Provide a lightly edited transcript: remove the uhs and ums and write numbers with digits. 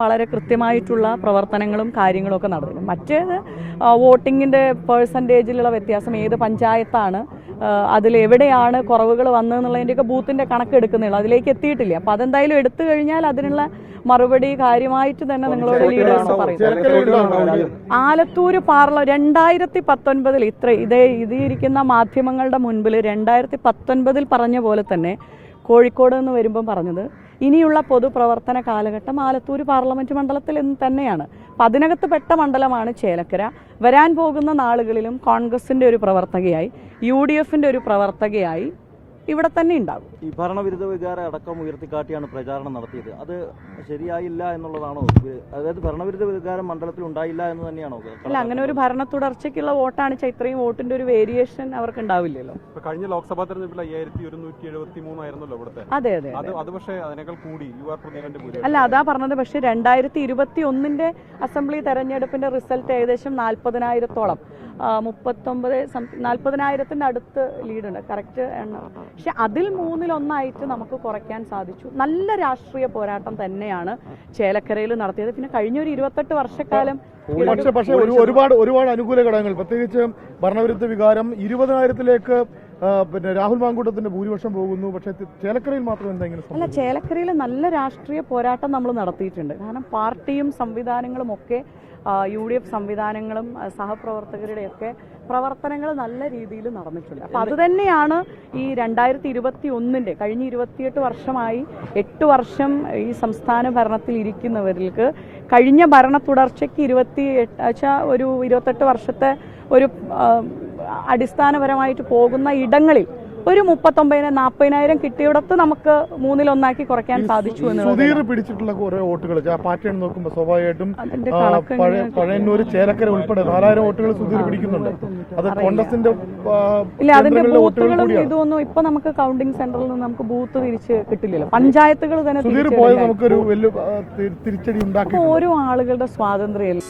വളരെ കൃത്യമായിട്ടുള്ള പ്രവർത്തനങ്ങളും കാര്യങ്ങളും ഒക്കെ നടന്നു. മറ്റേത് വോട്ടിങ്ങിൻ്റെ പേഴ്സൻറ്റേജിലുള്ള വ്യത്യാസം, ഏത് പഞ്ചായത്താണ്, അതിലെവിടെയാണ് കുറവുകൾ വന്നതെന്നുള്ളതിൻ്റെയൊക്കെ ബൂത്തിൻ്റെ കണക്കെടുക്കുന്നുള്ളൂ, അതിലേക്ക് എത്തിയിട്ടില്ല. അപ്പോൾ അതെന്തായാലും എടുത്തു കഴിഞ്ഞാൽ അതിനുള്ള മറുപടി കാര്യമായിട്ട് തന്നെ നിങ്ങളോട് ലീഡേഴ്സ് പറയും. ആലത്തൂർ 2019 ഇരിക്കുന്ന മാധ്യമങ്ങളുടെ മുൻപിൽ 2019 പറഞ്ഞ പോലെ തന്നെ കോഴിക്കോട് നിന്ന് വരുമ്പം പറഞ്ഞത് ഇനിയുള്ള പൊതുപ്രവർത്തന കാലഘട്ടം ആലത്തൂർ പാർലമെന്റ് മണ്ഡലത്തിൽ തന്നെയാണ്. അപ്പം അതിനകത്ത് പെട്ട മണ്ഡലമാണ് ചേലക്കര. വരാൻ പോകുന്ന നാളുകളിലും കോൺഗ്രസിൻ്റെ ഒരു പ്രവർത്തകയായി, UDFൻ്റെ ഒരു പ്രവർത്തകയായി ഇവിടെ തന്നെ ഉണ്ടാകും. ഈ ഭരണവിരുദ്ധ വികാരം അടക്കം ഉയർത്തിക്കാട്ടിയാണ് പ്രചാരണം നടത്തിയത്. അത് ശരിയായില്ല എന്നുള്ളതാണോ? അതായത് ഭരണവിരുദ്ധ വികാരം മണ്ഡലത്തിൽ ഉണ്ടായില്ല എന്ന് തന്നെയാണോ? അല്ല, അങ്ങനെ ഒരു ഭരണ തുടർച്ചയ്ക്കുള്ള വോട്ടാണ്. ഇത്രയും വോട്ടിന്റെ ഒരു വേരിയേഷൻ അവർക്ക് ഉണ്ടാവില്ലല്ലോ. കഴിഞ്ഞ ലോക്സഭാ തെരഞ്ഞെടുപ്പിൽ 5173 ആയിരുന്നല്ലോ ഇവിടുത്തെ. അതെ അതെ. അത് പക്ഷേ അതിനേക്കാൾ കൂടി അല്ല, അതാ പറഞ്ഞത്. പക്ഷേ 2021 അസംബ്ലി തെരഞ്ഞെടുപ്പിന്റെ റിസൾട്ട് ഏകദേശം 40,000-ഓളം 40,000-ന്റെ അടുത്ത് ലീഡുണ്ട്, കറക്റ്റ് എണ്ണം. പക്ഷെ അതിൽ 1/3 നമുക്ക് കുറയ്ക്കാൻ സാധിച്ചു. നല്ല രാഷ്ട്രീയ പോരാട്ടം തന്നെയാണ് ചേലക്കരയിൽ നടത്തിയത്. പിന്നെ കഴിഞ്ഞ ഒരു 28 വർഷക്കാലം പക്ഷേ ഒരുപാട് അനുകൂല ഘടകങ്ങൾ, പ്രത്യേകിച്ച് ഭരണവിരുദ്ധ വികാരം 20,000-ലേക്ക് പിന്നെ രാഹുൽ മാങ്കൂട്ടത്തിന്റെ ഭൂരിപക്ഷം പോകുന്നു. പക്ഷേ ചേലക്കരയിൽ മാത്രം എന്തെങ്കിലും അല്ല, ചേലക്കരയിൽ നല്ല രാഷ്ട്രീയ പോരാട്ടം നമ്മൾ നടത്തിയിട്ടുണ്ട്. കാരണം പാർട്ടിയും സംവിധാനങ്ങളും ഒക്കെ, UDF സംവിധാനങ്ങളും സഹപ്രവർത്തകരുടെയൊക്കെ പ്രവർത്തനങ്ങൾ നല്ല രീതിയിൽ നടന്നിട്ടുണ്ട്. അപ്പം അതുതന്നെയാണ് ഈ 2021 കഴിഞ്ഞ 28 വർഷമായി 8 വർഷം ഈ സംസ്ഥാന ഭരണത്തിൽ ഇരിക്കുന്നവർക്ക് കഴിഞ്ഞ ഭരണ തുടർച്ചയ്ക്ക് 28 വർഷത്തെ ഒരു അടിസ്ഥാനപരമായിട്ട് പോകുന്ന ഇടങ്ങളിൽ ഒരു 39,000-40,000 കിട്ടിയിടത്ത് നമുക്ക് 1/3 കുറയ്ക്കാൻ സാധിച്ചു എന്നുള്ളത്. പിടിച്ചിട്ടുള്ള കുറെ വോട്ടുകൾ പാറ്റേൺ നോക്കുമ്പോൾ സ്വാഭാവികമായിട്ടും പഴയന്നൂർ, ചേലക്കര ഉൾപ്പെടെ 4,000 വോട്ടുകൾ സുധീർ പിടിക്കുന്നുണ്ട്. അത് കോൺഗ്രസിന്റെ ഇല്ല, അതിന്റെ ബൂത്തുകളും ഇതൊന്നും ഇപ്പൊ നമുക്ക് കൗണ്ടിംഗ് സെന്ററിൽ നിന്ന് നമുക്ക് ബൂത്ത് തിരിച്ച് കിട്ടില്ലല്ലോ. പഞ്ചായത്തുകൾ തന്നെ സുധീർ പോയത് നമുക്കൊരു വലിയ തിരിച്ചടി ഉണ്ടാക്കി. ഓരോ ആളുകളുടെ സ്വാതന്ത്ര്യം